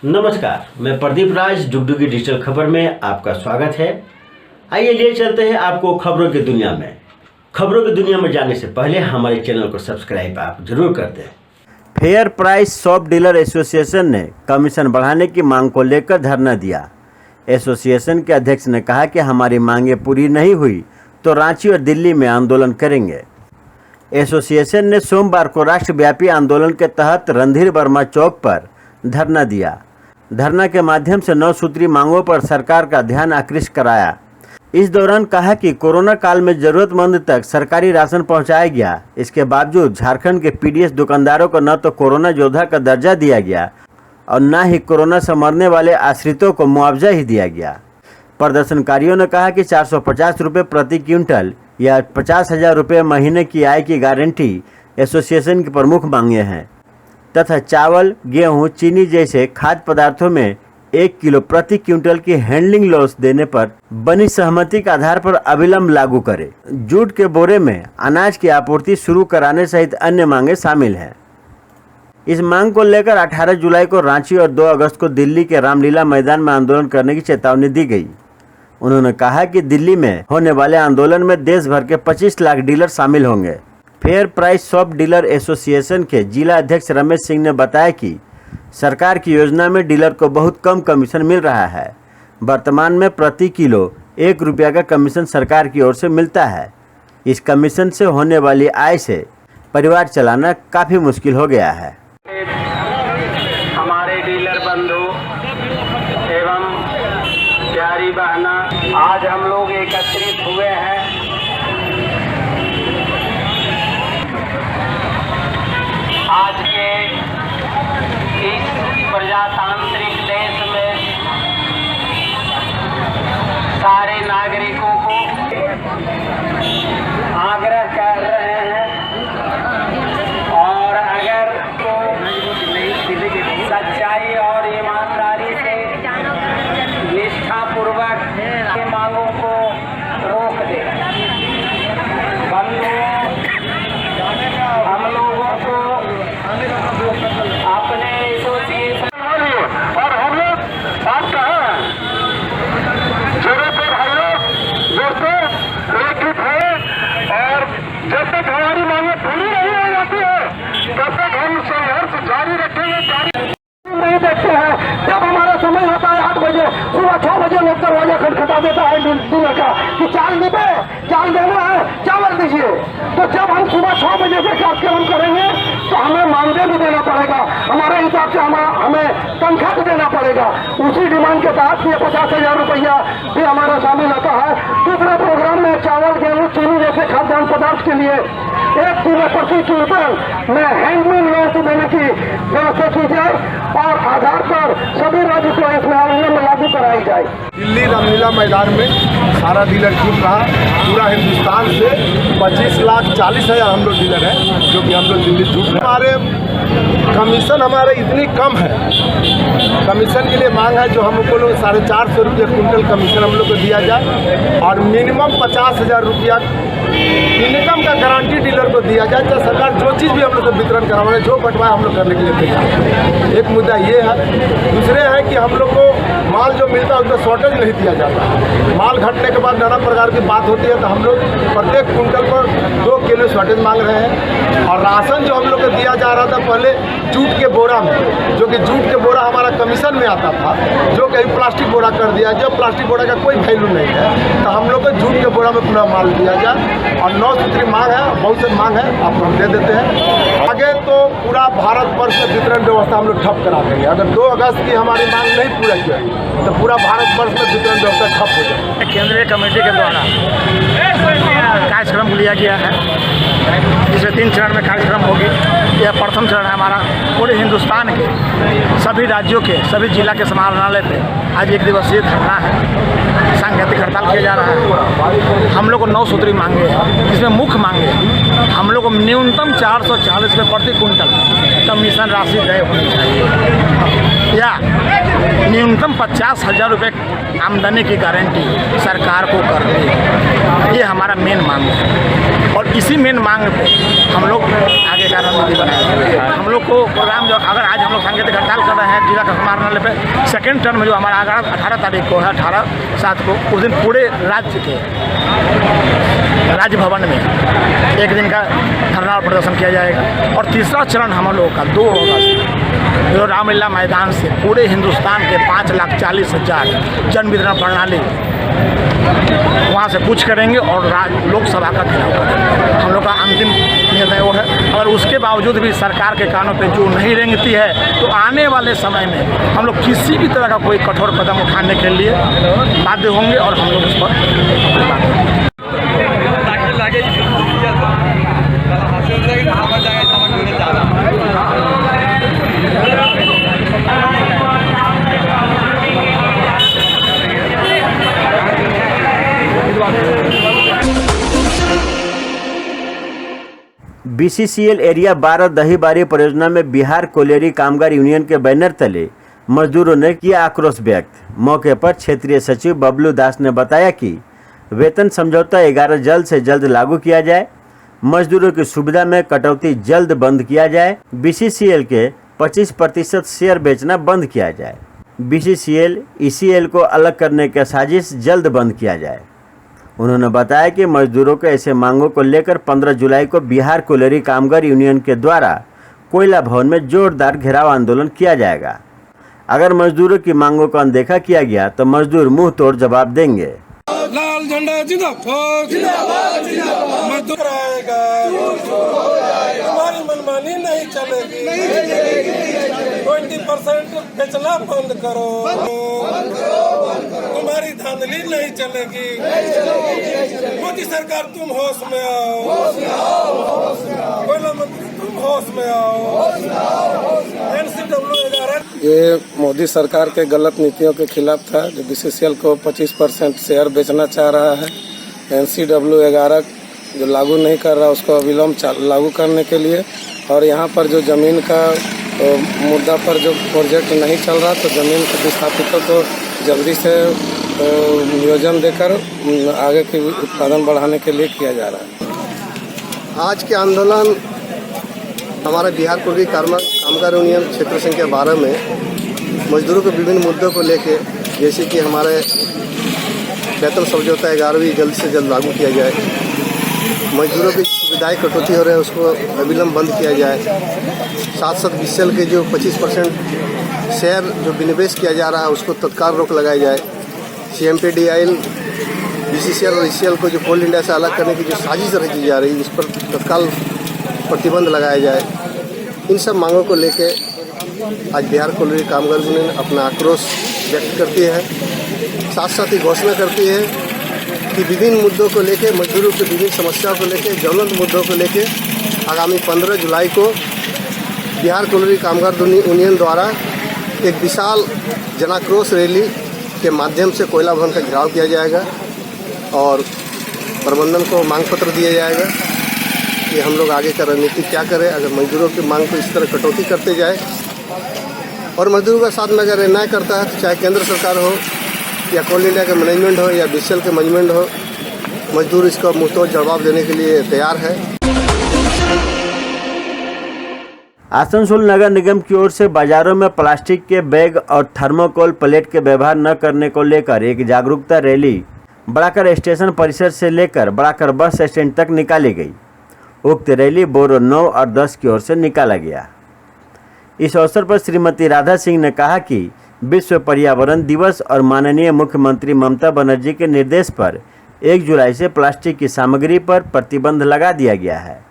नमस्कार, मैं प्रदीप राज डुगडुगी डिजिटल खबर में आपका स्वागत है। आइए लिए चलते हैं आपको खबरों की दुनिया में। खबरों की दुनिया में जाने से पहले हमारे चैनल को सब्सक्राइब आप जरूर कर दें। Fair price shop dealer association ने कमीशन बढ़ाने की मांग को लेकर धरना दिया। एसोसिएशन के अध्यक्ष ने कहा कि हमारी मांगें पूरी नहीं हुई तो रांची और दिल्ली में आंदोलन करेंगे। एसोसिएशन ने सोमवार को राष्ट्रव्यापी आंदोलन के तहत रणधीर वर्मा चौक पर धरना दिया। धरना के माध्यम से 9 सूत्री मांगों पर सरकार का ध्यान आकृष्ट कराया। इस दौरान कहा कि कोरोना काल में जरूरतमंद तक सरकारी राशन पहुंचाया गया। इसके बावजूद झारखंड के पीडीएस दुकानदारों को न तो कोरोना योद्धा का दर्जा दिया गया और न ही कोरोना से मरने वाले आश्रितों को मुआवजा ही दिया गया। प्रदर्शनकारियों ने कहा कि 450 रुपये प्रति क्विंटल या 50,000 रुपये महीने की आय की गारंटी एसोसिएशन की प्रमुख मांगे हैं तथा चावल, गेहूं, चीनी जैसे खाद्य पदार्थों में 1 किलो प्रति क्विंटल की हैंडलिंग लॉस देने पर बनी सहमति के आधार पर अविलंब लागू करे। जूट के बोरे में अनाज की आपूर्ति शुरू कराने सहित अन्य मांगे शामिल हैं। इस मांग को लेकर 18 जुलाई को रांची और 2 अगस्त को दिल्ली के रामलीला मैदान में आंदोलन करने की चेतावनी दी गई। उन्होंने कहा कि दिल्ली में होने वाले आंदोलन में देश भर के 25 लाख डीलर शामिल होंगे। Fair price shop dealer association के जिला अध्यक्ष रमेश सिंह ने बताया कि सरकार की योजना में डीलर को बहुत कम कमीशन मिल रहा है। वर्तमान में प्रति किलो 1 रुपया का कमीशन सरकार की ओर से मिलता है। इस कमीशन से होने वाली आय से परिवार चलाना काफ़ी मुश्किल हो गया है। हमारे डीलर बंधु एवं प्यारी बहना, आज हम लोग एकत्रित हुए हैं आज के इस प्रजातांत्रिक देश में सारे नागरिकों को आग्रह कर रहे हैं और अगर तो सच्चाई और ईमानदारी से निष्ठापूर्वक मांगों को रोक दे। हम लोगों को अपने एसोसिएशन और हम लोग आप कहें जगह पर भाइयों दोस्तों एकजुट है और जब तक हमारी मांगे पूरी नहीं हो जाती है तब तक हम संघर्ष जारी रखेंगे। नहीं देखते हैं जब हमारा समय होता है 8 बजे, सुबह 6 बजे लोग दरवाजा खटखटा देता है डीलर का कि चावल देना है, चावल दीजिए। तो जब हम सुबह 6 बजे से कार्यक्रम करेंगे तो हमें मानदेय भी देना पड़ेगा, हमारे हिसाब से हमें तनख्वाह भी देना पड़ेगा। उसी डिमांड के तहत ये 50,000 रुपया भी हमारा शामिल होता है। दूसरे प्रोग्राम में चावल, गेहूँ, चीनी जैसे खाद्यान्न पदार्थ के लिए 1 किलो प्रति क्विंटल में हैंडलिंग लॉस देने की व्यवस्था की जाए और आधार पर सभी राज्य को इसमें आंदोलन में लागू कराई जाए। दिल्ली रामलीला मैदान में सारा डीलर जुट रहा। पूरा हिंदुस्तान से 25,40,000 हम लोग डीलर हैं जो कि हम लोग दिल्ली जुट रहे। हमारे कमीशन हमारे इतनी कम है, कमीशन के लिए मांग है जो हम लोग 450 रुपये क्विंटल कमीशन हम लोग को दिया जाए और मिनिमम 50,000 रुपया इनकम का गारंटी डीलर को दिया जाए। चाहे सरकार जो चीज़ भी हम लोग को वितरण करवाए, जो बंटवाए हम लोग करने के लिए तैयार। एक मुद्दा ये है। दूसरे है कि हम लोग को माल जो मिलता है उसमें शॉर्टेज नहीं दिया जाता। माल घटने के बाद नाना प्रकार की बात होती है तो हम लोग प्रत्येक कुंटल पर 2 किलो शॉर्टेज मांग रहे हैं। और राशन जो हम लोग को दिया जा रहा था पहले जूट के बोरा में, जो कि जूट के बोरा हमारा कमीशन में आता था, जो कहीं प्लास्टिक बोरा कर दिया। जब प्लास्टिक बोरा का कोई वैल्यू नहीं है तो हम लोग को जूट के बोरा में पूरा माल दिया जाए। और 9 सूत्री मांग है, बहुत से मांग है, आपको हम दे देते हैं। आगे तो पूरा भारत वर्ष में वितरण व्यवस्था हम लोग ठप करा देंगे। अगर 2 अगस्त की हमारी मांग नहीं पूरा की तो पूरा भारत वर्ष में वितरण व्यवस्था ठप हो जाए। केंद्रीय कमेटी के द्वारा कार्यक्रम लिया गया है जिसे 3 चरण में कार्यक्रम होगी। यह प्रथम चरण है हमारा। पूरे हिंदुस्तान के सभी राज्यों के सभी जिला के समाहरणालय पे आज 1 दिवसीय धरना है, सांकेतिक हड़ताल किया जा रहा है। हम लोग को 9 सूत्री मांगे हैं, जिसमें मुख्य मांगे हम लोग को न्यूनतम 440 रुपये प्रति क्विंटल कमीशन राशि तय होनी चाहिए, या न्यूनतम 50,000 रुपये आमदनी की गारंटी सरकार को करनी। ये हमारा मेन मांग है और इसी मेन मांग पे हम लोग आगे का रणनीति बनाएंगे। हम लोग को प्रोग्राम जो अगर आज हम लोग सांकेतिक हड़ताल कर रहे हैं जिला का समाहरणालय पे, सेकेंड टर्म में जो हमारा 18 तारीख को है, 18/7 को, उस दिन पूरे राज्य के राजभवन में 1 दिन का धरना और प्रदर्शन किया जाएगा। और तीसरा चरण हम लोगों का 2 अगस्त जो रामलीला मैदान से पूरे हिंदुस्तान के 5,40,000 जन वितरण प्रणाली वहाँ से कूच करेंगे और लोकसभा का घेराव करेंगे। हम लोग का अंतिम निर्णय वो है। और उसके बावजूद भी सरकार के कानों पे जो नहीं रेंगती है, तो आने वाले समय में हम लोग किसी भी तरह का कोई कठोर कदम उठाने के लिए बाध्य होंगे और हम लोग उस पर BCCL एरिया 12 दहीबारी परियोजना में बिहार कोलियरी कामगार यूनियन के बैनर तले मजदूरों ने किया आक्रोश व्यक्त। मौके पर क्षेत्रीय सचिव बबलू दास ने बताया कि वेतन समझौता 11 जल्द से जल्द लागू किया जाए, मजदूरों की सुविधा में कटौती जल्द बंद किया जाए, BCCL के 25% शेयर बेचना बंद किया जाए, BCCL ECL को अलग करने का साजिश जल्द बंद किया जाए। उन्होंने बताया कि मजदूरों के ऐसे मांगों को लेकर 15 जुलाई को बिहार कोलियरी कामगार यूनियन के द्वारा कोयला भवन में जोरदार घेराव आंदोलन किया जाएगा। अगर मजदूरों की मांगों को अनदेखा किया गया तो मजदूर मुंह तोड़ जवाब देंगे। लाल झंडा जिंदाबाद जिंदाबाद जिंदाबाद। मजदूर आएगा, हमारी मनमानी नहीं चलेगी, 20% बेचना बंद करो, तुम्हारी धांधली नहीं चलेगी। मोदी सरकार तुम होश में आओ, कोयला मंत्री तुम होश में आओ। ये मोदी सरकार के गलत नीतियों के खिलाफ था, जो BCCL को 25% शेयर बेचना चाह रहा है। NCW 11 जो लागू नहीं कर रहा, उसको अविलंब लागू करने के लिए। और यहाँ पर जो जमीन का मुद्दा पर जो प्रोजेक्ट नहीं चल रहा, तो जमीन के विस्थापितों को जल्दी से नियोजन देकर आगे के उत्पादन बढ़ाने के लिए किया जा रहा है। आज के आंदोलन हमारा बिहार कोलियरी कामगार यूनियन क्षेत्र संख्या 12 में मजदूरों के विभिन्न मुद्दों को लेके, जैसे कि हमारे वेतन समझौता 11वीं जल्द से जल्द लागू किया जाए, मजदूरों की सुविधाएं कटौती हो रही है उसको अविलंब बंद किया जाए, साथ साथ BCCL के जो 25% शेयर जो विनिवेश किया जा रहा है उसको तत्काल रोक लगाई जाए, CMPDIL BCCL और ECL को जो कोल इंडिया से अलग करने की जो साजिश रची जा रही है, इस पर तत्काल प्रतिबंध लगाया जाए। इन सब मांगों को लेके आज बिहार कोलियरी कामगार यूनियन अपना आक्रोश व्यक्त करती है। साथ साथ ही घोषणा करती है कि विभिन्न मुद्दों को लेके, मजदूरों की विभिन्न समस्याओं को लेके, ज्वलंत मुद्दों को लेके आगामी 15 जुलाई को बिहार कोलियरी कामगार यूनियन द्वारा एक विशाल जनाक्रोश रैली के माध्यम से कोयला भवन का घेराव किया जाएगा और प्रबंधन को मांग पत्र दिया जाएगा कि हम लोग आगे का रणनीति क्या करें। अगर मजदूरों की मांग को इस तरह कटौती करते जाए और मजदूरों का साथ में अगर अन्याय करता है, तो चाहे केंद्र सरकार हो या कोल इंडिया का मैनेजमेंट हो या BCCL के मैनेजमेंट हो, मजदूर इसका मुंहतोड़ जवाब देने के लिए तैयार है। आसनसोल नगर निगम की ओर से बाजारों में प्लास्टिक के बैग और थर्मोकोल प्लेट के व्यवहार न करने को लेकर एक जागरूकता रैली बड़ाकर स्टेशन परिसर से लेकर बड़ाकर बस स्टैंड तक निकाली गई। उक्त रैली बोरो 9 और 10 की ओर से निकाला गया। इस अवसर पर श्रीमती राधा सिंह ने कहा कि विश्व पर्यावरण दिवस और माननीय मुख्यमंत्री ममता बनर्जी के निर्देश पर 1 जुलाई से प्लास्टिक की सामग्री पर प्रतिबंध लगा दिया गया है।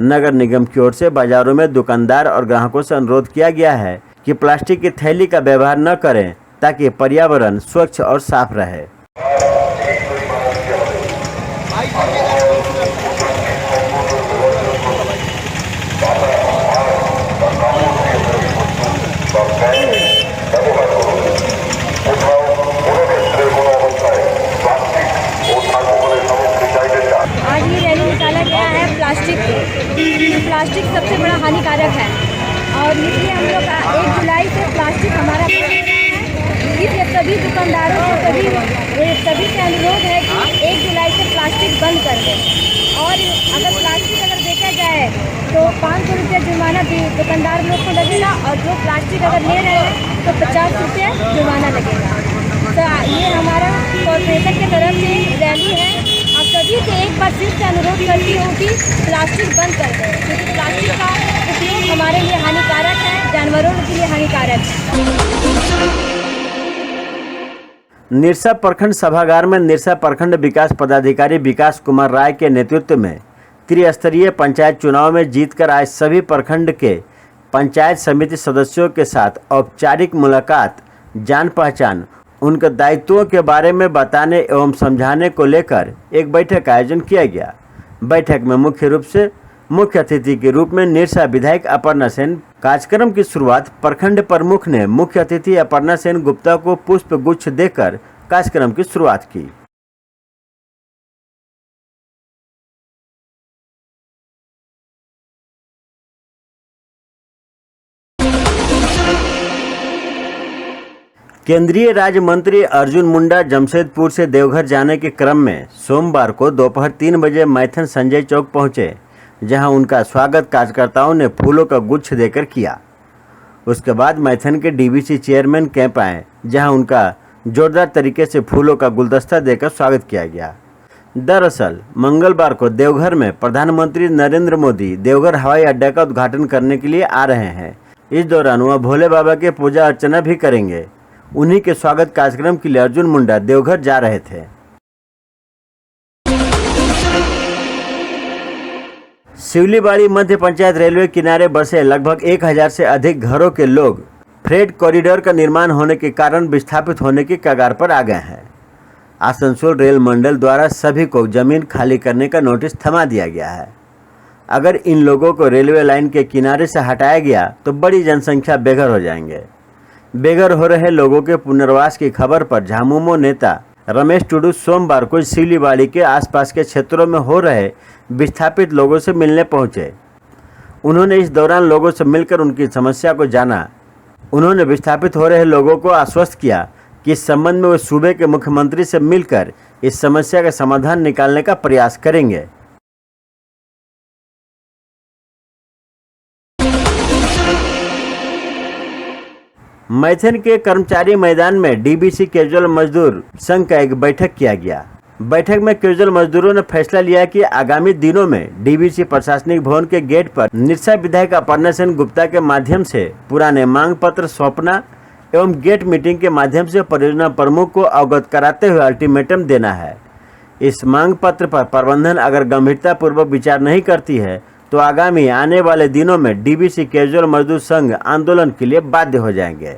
नगर निगम की ओर से बाजारों में दुकानदार और ग्राहकों से अनुरोध किया गया है कि प्लास्टिक की थैली का व्यवहार न करें ताकि पर्यावरण स्वच्छ और साफ रहे। निकाला गया है प्लास्टिक को। प्लास्टिक सबसे बड़ा हानिकारक है और इसलिए हम लोग 1 जुलाई से प्लास्टिक हमारा बंद हो रहा है। इसलिए सभी दुकानदारों को सभी से अनुरोध है कि 1 जुलाई से प्लास्टिक बंद कर दें। और अगर प्लास्टिक अगर बेचा जाए तो 500 रुपये जुर्माना दुकानदार लोग को लगेगा और जो प्लास्टिक अगर ले रहे हैं तो 50 रुपये जुर्माना लगेगा। तो ये हमारा कॉर्पोरेशन की तरफ से रैली है। आप सभी से एक बार फिर से अनुरोध करती हूँ कि प्लास्टिक बंद कर दें, क्योंकि प्लास्टिक का उपयोग हमारे लिए हानिकारक है, जानवरों के लिए हानिकारक है। निरसा प्रखंड सभागार में निरसा प्रखंड विकास पदाधिकारी विकास कुमार राय के नेतृत्व में त्रिस्तरीय पंचायत चुनाव में जीतकर आज सभी प्रखंड के पंचायत समिति सदस्यों के साथ औपचारिक मुलाकात, जान पहचान, उनके दायित्वों के बारे में बताने एवं समझाने को लेकर एक बैठक का आयोजन किया गया। बैठक में मुख्य रूप से मुख्य अतिथि के रूप में निरसा विधायक अपर्णा सेन। कार्यक्रम की शुरुआत प्रखंड प्रमुख ने मुख्य अतिथि अपर्णा सेन गुप्ता को पुष्प गुच्छ देकर कार्यक्रम की शुरुआत की। केंद्रीय राज्य मंत्री अर्जुन मुंडा जमशेदपुर से देवघर जाने के क्रम में सोमवार को दोपहर 3 बजे मैथन संजय चौक पहुंचे, जहां उनका स्वागत कार्यकर्ताओं ने फूलों का गुच्छ देकर किया। उसके बाद मैथन के डीवीसी चेयरमैन कैंप आए, जहां उनका जोरदार तरीके से फूलों का गुलदस्ता देकर स्वागत किया गया। दरअसल मंगलवार को देवघर में प्रधानमंत्री नरेंद्र मोदी देवघर हवाई अड्डा का उद्घाटन करने के लिए आ रहे हैं। इस दौरान वह भोले बाबा के पूजा अर्चना भी करेंगे। उन्हीं के स्वागत कार्यक्रम के लिए अर्जुन मुंडा देवघर जा रहे थे। शिवलीबाड़ी मध्य पंचायत रेलवे किनारे बसे लगभग 1000 से अधिक घरों के लोग फ्रेट कॉरिडोर का निर्माण होने के कारण विस्थापित होने की कगार पर आ गए हैं। आसनसोल रेल मंडल द्वारा सभी को जमीन खाली करने का नोटिस थमा दिया गया है। अगर इन लोगों को रेलवे लाइन के किनारे से हटाया गया तो बड़ी जनसंख्या बेघर हो जाएंगे। बेघर हो रहे लोगों के पुनर्वास की खबर पर झामुमो नेता रमेश टुडू सोमवार को शिवलीबाड़ी के आसपास के क्षेत्रों में हो रहे विस्थापित लोगों से मिलने पहुंचे। उन्होंने इस दौरान लोगों से मिलकर उनकी समस्या को जाना। उन्होंने विस्थापित हो रहे लोगों को आश्वस्त किया कि इस संबंध में वे सूबे के मुख्यमंत्री से मिलकर इस समस्या का समाधान निकालने का प्रयास करेंगे। मैथन के कर्मचारी मैदान में डीबीसी कैजुअल मजदूर संघ का एक बैठक किया गया। बैठक में कैजुअल मजदूरों ने फैसला लिया कि आगामी दिनों में डीबीसी प्रशासनिक भवन के गेट पर निरसा विधायक अपर्णा सेन गुप्ता के माध्यम से पुराने मांग पत्र सौंपना एवं गेट मीटिंग के माध्यम से परियोजना प्रमुख को अवगत कराते हुए अल्टीमेटम देना है। इस मांग पत्र पर प्रबंधन अगर गंभीरता पूर्वक विचार नहीं करती है तो आगामी आने वाले दिनों में डीबीसी कैजुअल मजदूर संघ आंदोलन के लिए बाध्य हो जाएंगे।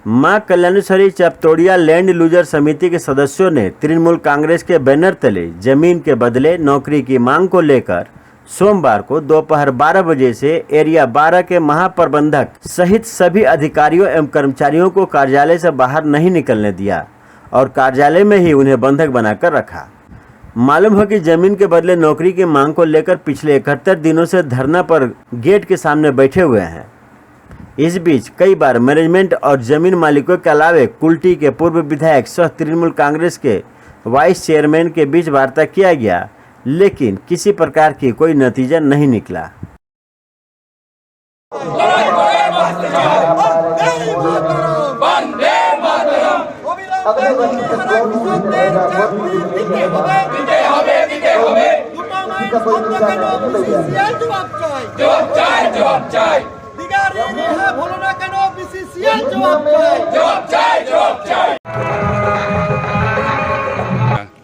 मां कल्याणेश्वरी चपतोड़िया लैंड लूजर समिति के सदस्यों ने तृणमूल कांग्रेस के बैनर तले जमीन के बदले नौकरी की मांग को लेकर सोमवार को दोपहर 12 बजे से एरिया 12 के महाप्रबंधक सहित सभी अधिकारियों एवं कर्मचारियों को कार्यालय से बाहर नहीं निकलने दिया और कार्यालय में ही उन्हें बंधक बनाकर रखा। मालूम हो कि जमीन के बदले नौकरी की मांग को लेकर पिछले 71 दिनों से धरना पर गेट के सामने बैठे हुए हैं। इस बीच कई बार मैनेजमेंट और जमीन मालिकों के अलावे कुल्टी के पूर्व विधायक सह तृणमूल कांग्रेस के वाइस चेयरमैन के बीच वार्ता किया गया, लेकिन किसी प्रकार की कोई नतीजा नहीं निकला।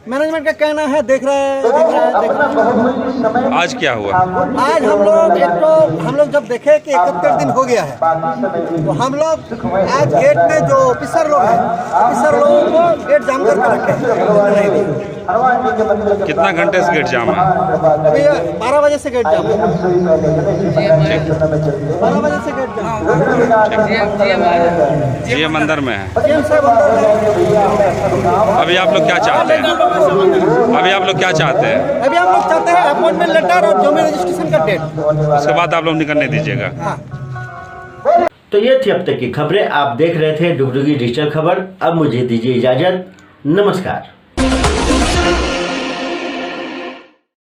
मैंने मैनेजमेंट का कहना है देख रहे हैं। आज क्या हुआ? आज हम लोग जब देखे कि 71 दिन हो गया है तो हम लोग आज गेट में जो ऑफिसर लोग हैं ऑफिसर लोगों को गेट जाम करके रखे। कितना घंटे से गेट जाम है? अभी 12 बजे से गेट जाम है। 12 बजे से गेट जाम है। जीएम अंदर में है। जीएम साहब अंदर है। अभी आप लोग क्या चाहते हैं? अभी हम लोग चाहते हैं अपॉइंटमेंट लेटर और जमीन रजिस्ट्रेशन का डेट। उसके बाद आप लोग निकलने दीजिएगा। हाँ। तो ये थी अब तक की खबरें। आप देख रहे थे डुगडुगी डिजिटल खबर। अब मुझे दीजिए इजाजत। नमस्कार।